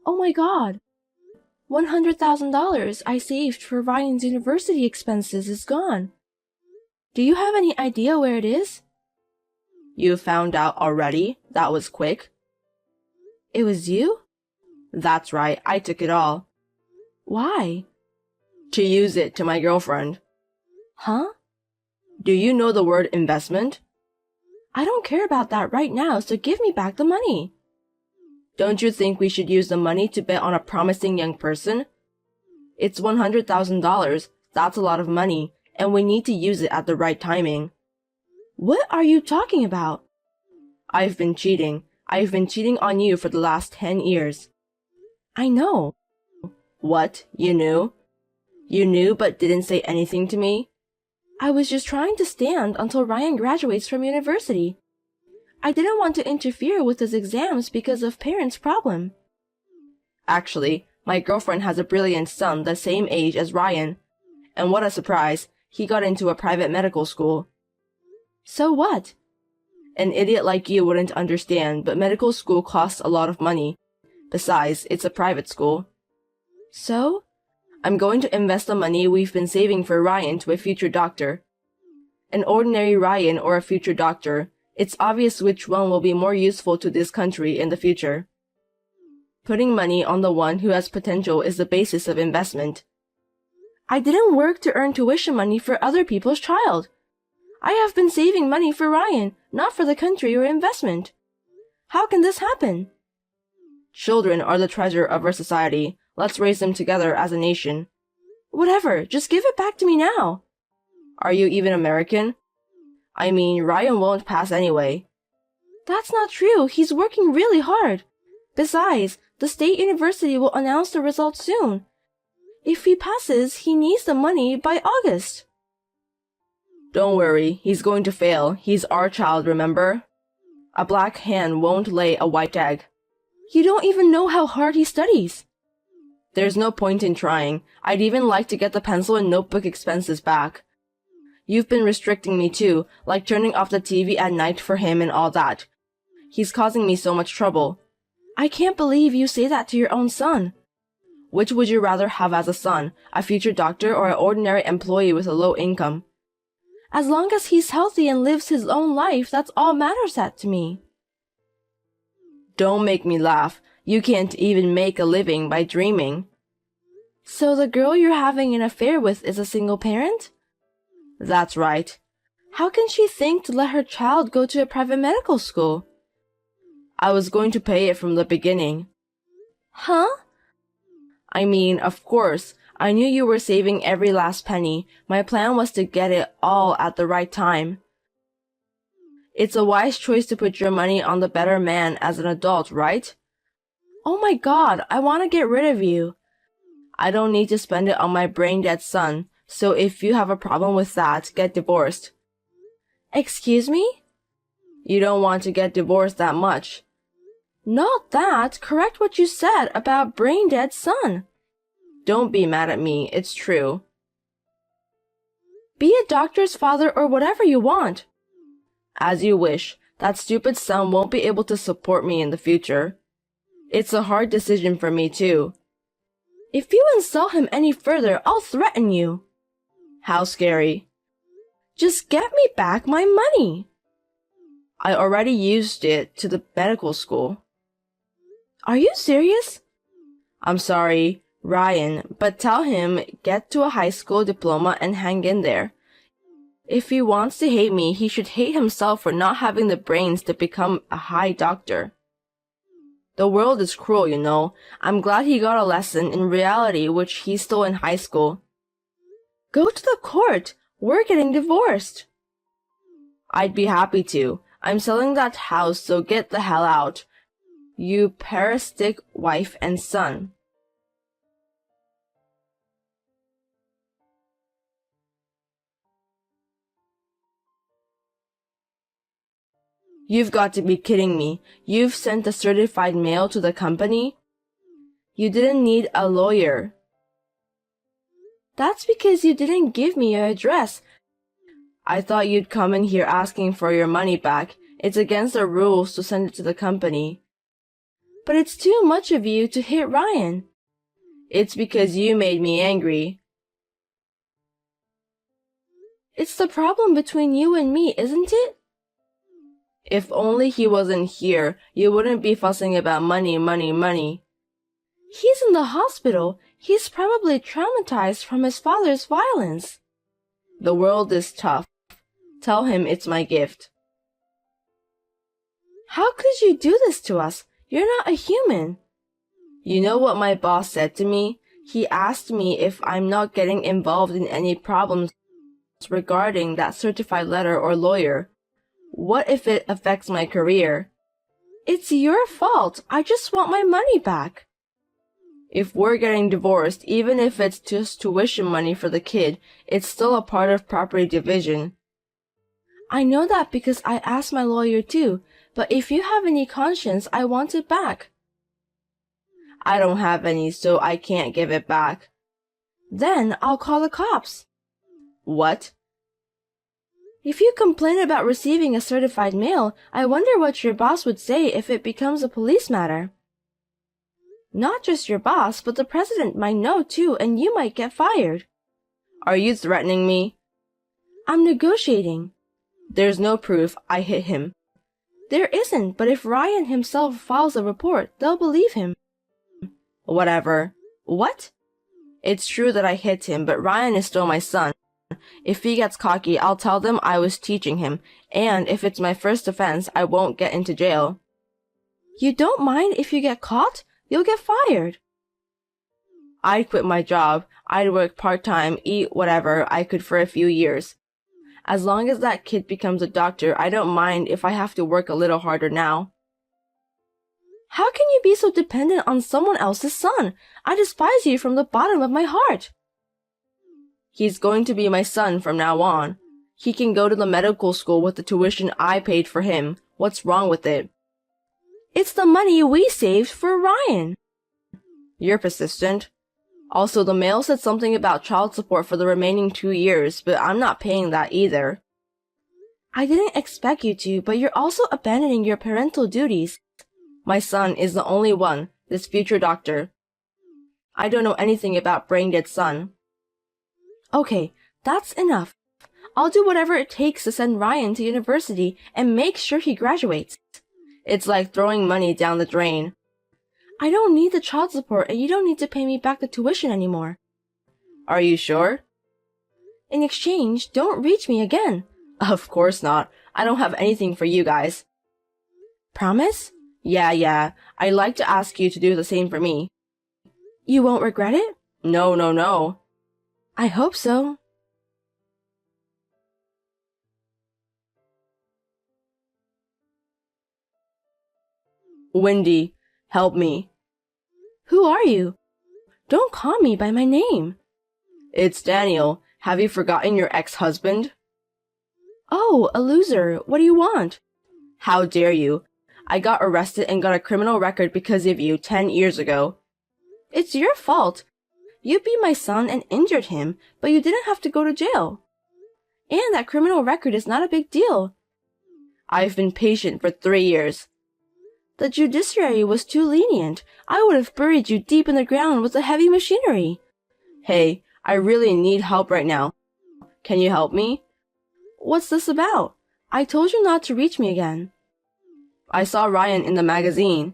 Oh my god. $100,000 I saved for Ryan's university expenses is gone. Do you have any idea where it is? You found out already? That was quick. It was you? That's right, I took it all. Why? To use it to my girlfriend. Huh? Do you know the word investment? I don't care about that right now, so give me back the money. Don't you think we should use the money to bet on a promising young person? It's $100,000. That's a lot of money, and we need to use it at the right timing. What are you talking about? I've been cheating. I've been cheating on you for the last 10 years. I know. What? You knew? You knew but didn't say anything to me? I was just trying to stand until Ryan graduates from university. I didn't want to interfere with his exams because of parents' problem. Actually, my girlfriend has a brilliant son the same age as Ryan. And what a surprise, he got into a private medical school. So what? An idiot like you wouldn't understand, but medical school costs a lot of money. Besides, it's a private school. So? I'm going to invest the money we've been saving for Ryan to a future doctor. An ordinary Ryan or a future doctor. It's obvious which one will be more useful to this country in the future. Putting money on the one who has potential is the basis of investment. I didn't work to earn tuition money for other people's child. I have been saving money for Ryan, not for the country or investment. How can this happen? Children are the treasure of our society. Let's raise them together as a nation. Whatever, just give it back to me now. Are you even American? I mean, Ryan won't pass anyway. That's not true. He's working really hard. Besides, the state university will announce the results soon. If he passes, he needs the money by August. Don't worry, he's going to fail. He's our child, remember? A black hen won't lay a white egg. You don't even know how hard he studies. There's no point in trying. I'd even like to get the pencil and notebook expenses back. You've been restricting me too, like turning off the TV at night for him and all that. He's causing me so much trouble. I can't believe you say that to your own son. Which would you rather have as a son, a future doctor or an ordinary employee with a low income? As long as he's healthy and lives his own life, that's all matters to me. Don't make me laugh. You can't even make a living by dreaming. So the girl you're having an affair with is a single parent? That's right. How can she think to let her child go to a private medical school? I was going to pay it from the beginning. Huh? I mean, of course, I knew you were saving every last penny. My plan was to get it all at the right time. It's a wise choice to put your money on the better man as an adult, right? Oh my god, I want to get rid of you. I don't need to spend it on my brain-dead son, so if you have a problem with that, get divorced. Excuse me? You don't want to get divorced that much. Not that. Correct what you said about brain-dead son. Don't be mad at me, it's true. Be a doctor's father or whatever you want. As you wish. That stupid son won't be able to support me in the future. It's a hard decision for me too. If you insult him any further, I'll threaten you. How scary. Just get me back my money. I already used it to the medical school. Are you serious? I'm sorry, Ryan, but tell him get to a high school diploma and hang in there. If he wants to hate me, he should hate himself for not having the brains to become a high doctor. The world is cruel, you know. I'm glad he got a lesson in reality which he's still in high school. Go to the court. We're getting divorced. I'd be happy to. I'm selling that house, so get the hell out. You parasitic wife and son. You've got to be kidding me. You've sent a certified mail to the company? You didn't need a lawyer. That's because you didn't give me your address. I thought you'd come in here asking for your money back. It's against the rules to send it to the company. But it's too much of you to hit Ryan. It's because you made me angry. It's the problem between you and me, isn't it? If only he wasn't here, you wouldn't be fussing about money, money, money. He's in the hospital. He's probably traumatized from his father's violence. The world is tough. Tell him it's my gift. How could you do this to us? You're not a human. You know what my boss said to me? He asked me if I'm not getting involved in any problems regarding that certified letter or lawyer. What if it affects my career? It's your fault. I just want my money back. If we're getting divorced, even if it's just tuition money for the kid, it's still a part of property division. I know that because I asked my lawyer too, but if you have any conscience, I want it back. I don't have any, so I can't give it back. Then I'll call the cops. What? If you complain about receiving a certified mail, I wonder what your boss would say if it becomes a police matter. Not just your boss, but the president might know too, and you might get fired. Are you threatening me? I'm negotiating. There's no proof I hit him. There isn't, but if Ryan himself files a report, they'll believe him. Whatever. What? It's true that I hit him, but Ryan is still my son. If he gets cocky, I'll tell them I was teaching him, and if it's my first offense, I won't get into jail. You don't mind if you get caught? You'll get fired. I'd quit my job. I'd work part-time, eat whatever I could for a few years. As long as that kid becomes a doctor, I don't mind if I have to work a little harder now. How can you be so dependent on someone else's son? I despise you from the bottom of my heart. He's going to be my son from now on. He can go to the medical school with the tuition I paid for him. What's wrong with it? It's the money we saved for Ryan. You're persistent. Also, the mail said something about child support for the remaining 2 years, but I'm not paying that either. I didn't expect you to, but you're also abandoning your parental duties. My son is the only one, this future doctor. I don't know anything about brain-dead son. Okay, that's enough. I'll do whatever it takes to send Ryan to university and make sure he graduates. It's like throwing money down the drain. I don't need the child support and you don't need to pay me back the tuition anymore. Are you sure? In exchange, don't reach me again. Of course not. I don't have anything for you guys. Promise? Yeah. I'd like to ask you to do the same for me. You won't regret it? No. I hope so. Wendy, help me. Who are you? Don't call me by my name. It's Daniel. Have you forgotten your ex-husband? Oh, a loser. What do you want? How dare you? I got arrested and got a criminal record because of you 10 years ago. It's your fault. You beat my son and injured him, but you didn't have to go to jail. And that criminal record is not a big deal. I've been patient for 3 years. The judiciary was too lenient. I would have buried you deep in the ground with the heavy machinery. Hey, I really need help right now. Can you help me? What's this about? I told you not to reach me again. I saw Ryan in the magazine.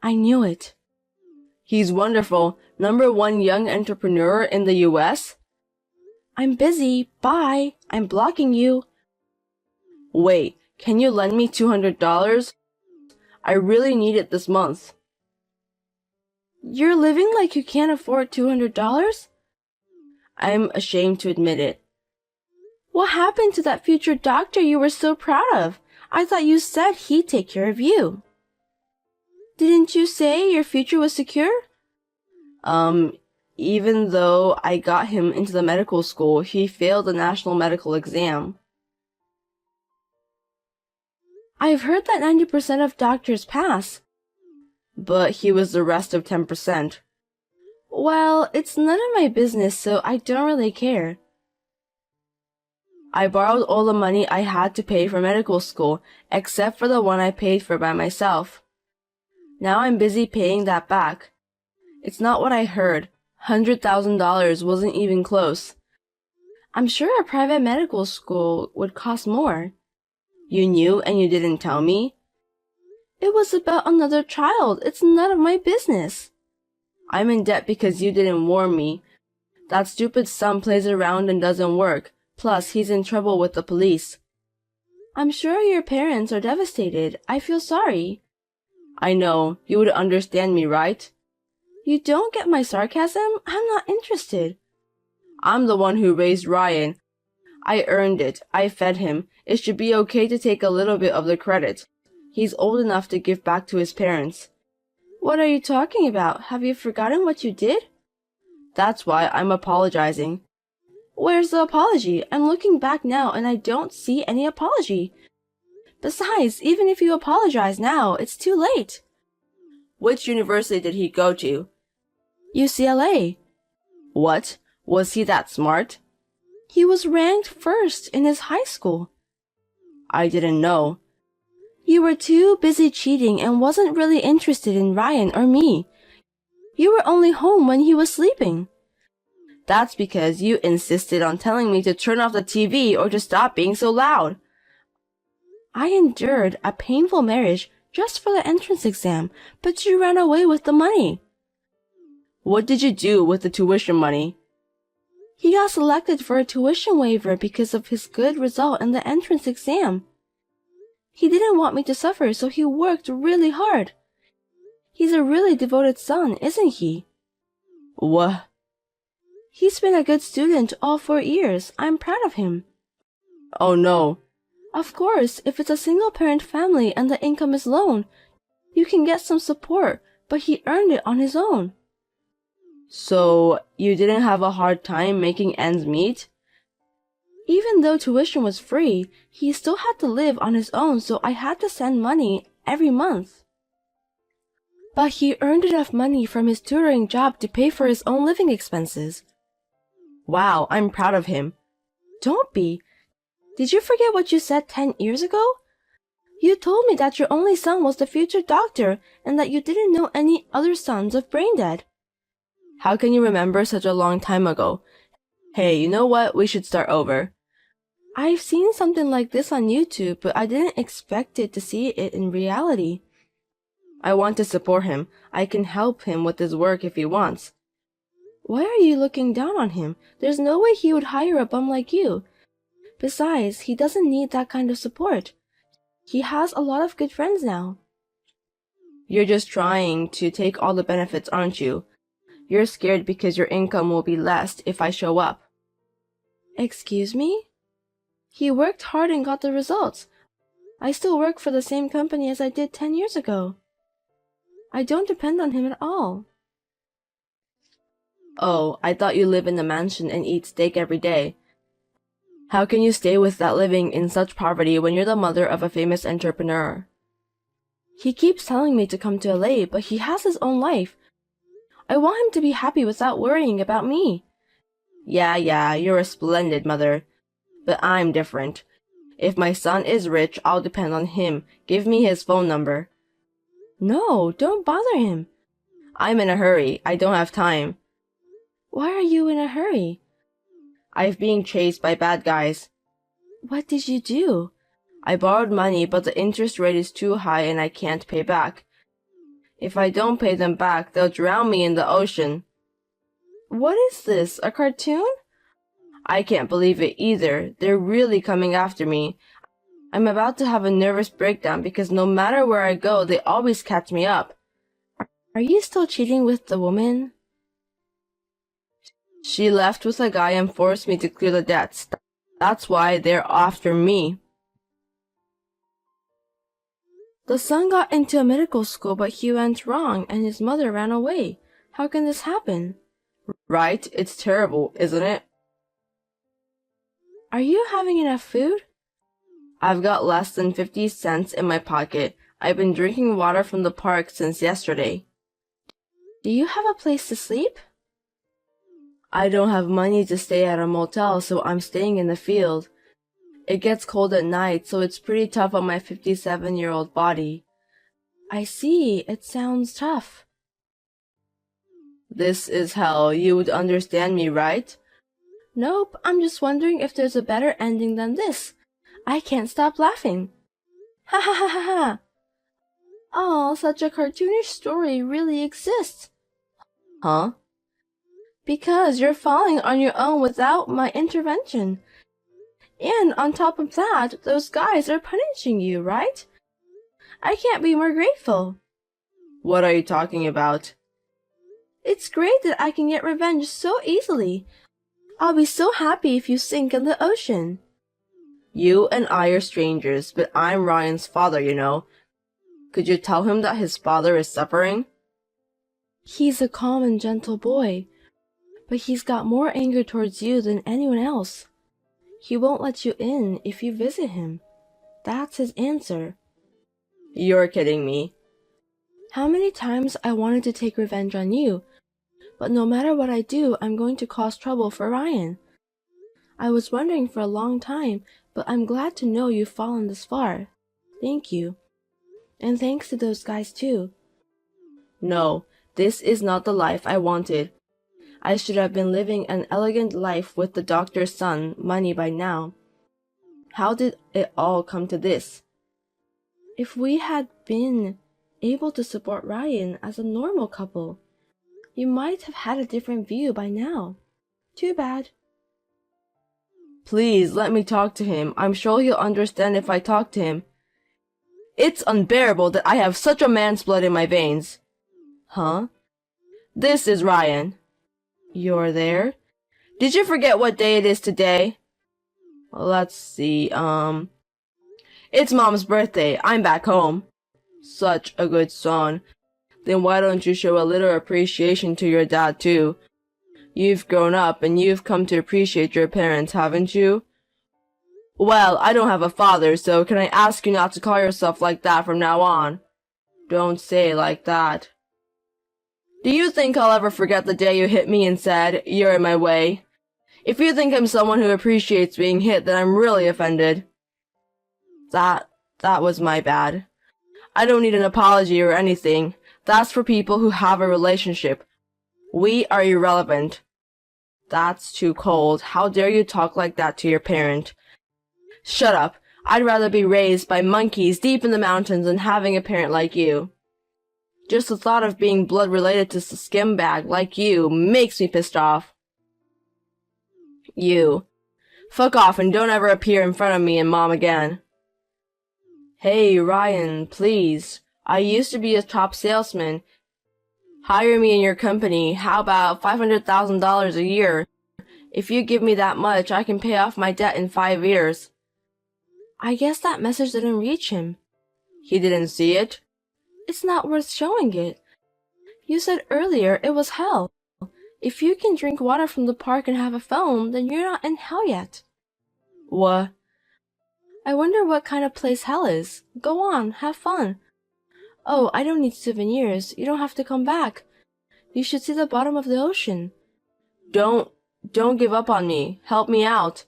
I knew it. He's wonderful. #1 young entrepreneur in the US. I'm busy. Bye. I'm blocking you. Wait, can you lend me $200? I really need it this month. You're living like you can't afford $200? I'm ashamed to admit it. What happened to that future doctor you were so proud of? I thought you said he'd take care of you. Didn't you say your future was secure? Even though I got him into the medical school, he failed the national medical exam. I've heard that 90% of doctors pass. But he was the rest of 10%. Well, it's none of my business, so I don't really care. I borrowed all the money I had to pay for medical school, except for the one I paid for by myself. Now I'm busy paying that back. It's not what I heard. $100,000 wasn't even close. I'm sure a private medical school would cost more. You knew and you didn't tell me? It was about another child. It's none of my business. I'm in debt because you didn't warn me. That stupid son plays around and doesn't work. Plus, he's in trouble with the police. I'm sure your parents are devastated. I feel sorry. I know. You would understand me, right? You don't get my sarcasm? I'm not interested. I'm the one who raised Ryan. I earned it. I fed him. It should be okay to take a little bit of the credit. He's old enough to give back to his parents. What are you talking about? Have you forgotten what you did? That's why I'm apologizing. Where's the apology? I'm looking back now and I don't see any apology. Besides, even if you apologize now, it's too late. Which university did he go to? UCLA. What? Was he that smart? He was ranked first in his high school. I didn't know. You were too busy cheating and wasn't really interested in Ryan or me. You were only home when he was sleeping. That's because you insisted on telling me to turn off the TV or to stop being so loud. I endured a painful marriage just for the entrance exam, but you ran away with the money. What did you do with the tuition money? He got selected for a tuition waiver because of his good result in the entrance exam. He didn't want me to suffer, so he worked really hard. He's a really devoted son, isn't he? What? He's been a good student all 4 years. I'm proud of him. Oh no. Of course, if it's a single-parent family and the income is low, you can get some support, but he earned it on his own. So, you didn't have a hard time making ends meet? Even though tuition was free, he still had to live on his own, so I had to send money every month. But he earned enough money from his tutoring job to pay for his own living expenses. Wow, I'm proud of him. Don't be. Did you forget what you said 10 years ago? You told me that your only son was the future doctor and that you didn't know any other sons of brain dead. How can you remember such a long time ago? Hey, you know what? We should start over. I've seen something like this on YouTube, but I didn't expect it to see it in reality. I want to support him. I can help him with his work if he wants. Why are you looking down on him? There's no way he would hire a bum like you. Besides, he doesn't need that kind of support. He has a lot of good friends now. You're just trying to take all the benefits, aren't you? You're scared because your income will be less if I show up. Excuse me? He worked hard and got the results. I still work for the same company as I did 10 years ago. I don't depend on him at all. Oh, I thought you live in a mansion and eat steak every day. How can you stay with that living in such poverty when you're the mother of a famous entrepreneur? He keeps telling me to come to LA, but he has his own life. I want him to be happy without worrying about me. Yeah, you're a splendid mother. But I'm different. If my son is rich, I'll depend on him. Give me his phone number. No, don't bother him. I'm in a hurry. I don't have time. Why are you in a hurry? I'm being chased by bad guys. What did you do? I borrowed money, but the interest rate is too high and I can't pay back. If I don't pay them back, they'll drown me in the ocean. What is this, a cartoon? I can't believe it either. They're really coming after me. I'm about to have a nervous breakdown because no matter where I go, they always catch me up. Are you still cheating with the woman? She left with a guy and forced me to clear the debts. That's why they're after me. The son got into a medical school, but he went wrong and his mother ran away. How can this happen? Right? It's terrible, isn't it? Are you having enough food? I've got less than 50 cents in my pocket. I've been drinking water from the park since yesterday. Do you have a place to sleep? I don't have money to stay at a motel, so I'm staying in the field. It gets cold at night, so it's pretty tough on my 57-year-old body. I see. It sounds tough. This is hell. You would understand me, right? Nope, I'm just wondering if there's a better ending than this. I can't stop laughing. Ha ha ha ha ha. Oh, such a cartoonish story really exists. Huh? Because you're falling on your own without my intervention. And on top of that, those guys are punishing you, right? I can't be more grateful. What are you talking about? It's great that I can get revenge so easily. I'll be so happy if you sink in the ocean. You and I are strangers, but I'm Ryan's father, you know. Could you tell him that his father is suffering? He's a calm and gentle boy, but he's got more anger towards you than anyone else. He won't let you in if you visit him. That's his answer. You're kidding me. How many times I wanted to take revenge on you, but no matter what I do, I'm going to cause trouble for Ryan. I was wondering for a long time, but I'm glad to know you've fallen this far. Thank you. And thanks to those guys too. No, this is not the life I wanted. I should have been living an elegant life with the doctor's son, money by now. How did it all come to this? If we had been able to support Ryan as a normal couple, you might have had a different view by now. Too bad. Please, let me talk to him. I'm sure he'll understand if I talk to him. It's unbearable that I have such a man's blood in my veins. Huh? This is Ryan. You're there? Did you forget what day it is today? Let's see, It's Mom's birthday. I'm back home. Such a good son. Then why don't you show a little appreciation to your dad too? You've grown up and you've come to appreciate your parents, haven't you? Well, I don't have a father, so can I ask you not to call yourself like that from now on? Don't say it like that. Do you think I'll ever forget the day you hit me and said, "You're in my way"? If you think I'm someone who appreciates being hit, then I'm really offended. That was my bad. I don't need an apology or anything. That's for people who have a relationship. We are irrelevant. That's too cold. How dare you talk like that to your parent? Shut up. I'd rather be raised by monkeys deep in the mountains than having a parent like you. Just the thought of being blood related to a skimbag like you makes me pissed off. You. Fuck off and don't ever appear in front of me and Mom again. Hey, Ryan, please. I used to be a top salesman. Hire me in your company. How about $500,000 a year? If you give me that much, I can pay off my debt in 5 years. I guess that message didn't reach him. He didn't see it? It's not worth showing it. You said earlier it was hell. If you can drink water from the park and have a phone, then you're not in hell yet. What? I wonder what kind of place hell is. Go on, have fun. Oh, I don't need souvenirs. You don't have to come back. You should see the bottom of the ocean. Don't give up on me. Help me out.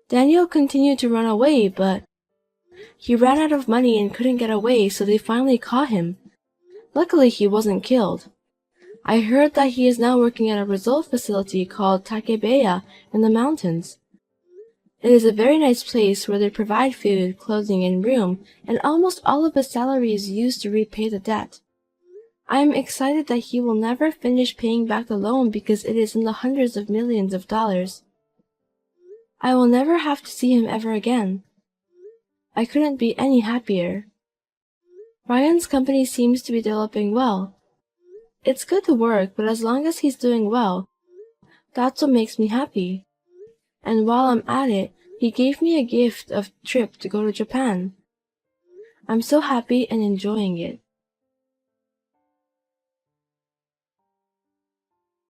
Daniel continued to run away, but he ran out of money and couldn't get away, so they finally caught him. Luckily, he wasn't killed. I heard that he is now working at a resort facility called Takebeya in the mountains. It is a very nice place where they provide food, clothing, and room, and almost all of his salary is used to repay the debt. I am excited that he will never finish paying back the loan because it is in the hundreds of millions of dollars. I will never have to see him ever again. I couldn't be any happier. Ryan's company seems to be developing well. It's good to work, but as long as he's doing well, that's what makes me happy. And while I'm at it, he gave me a gift of trip to go to Japan. I'm so happy and enjoying it.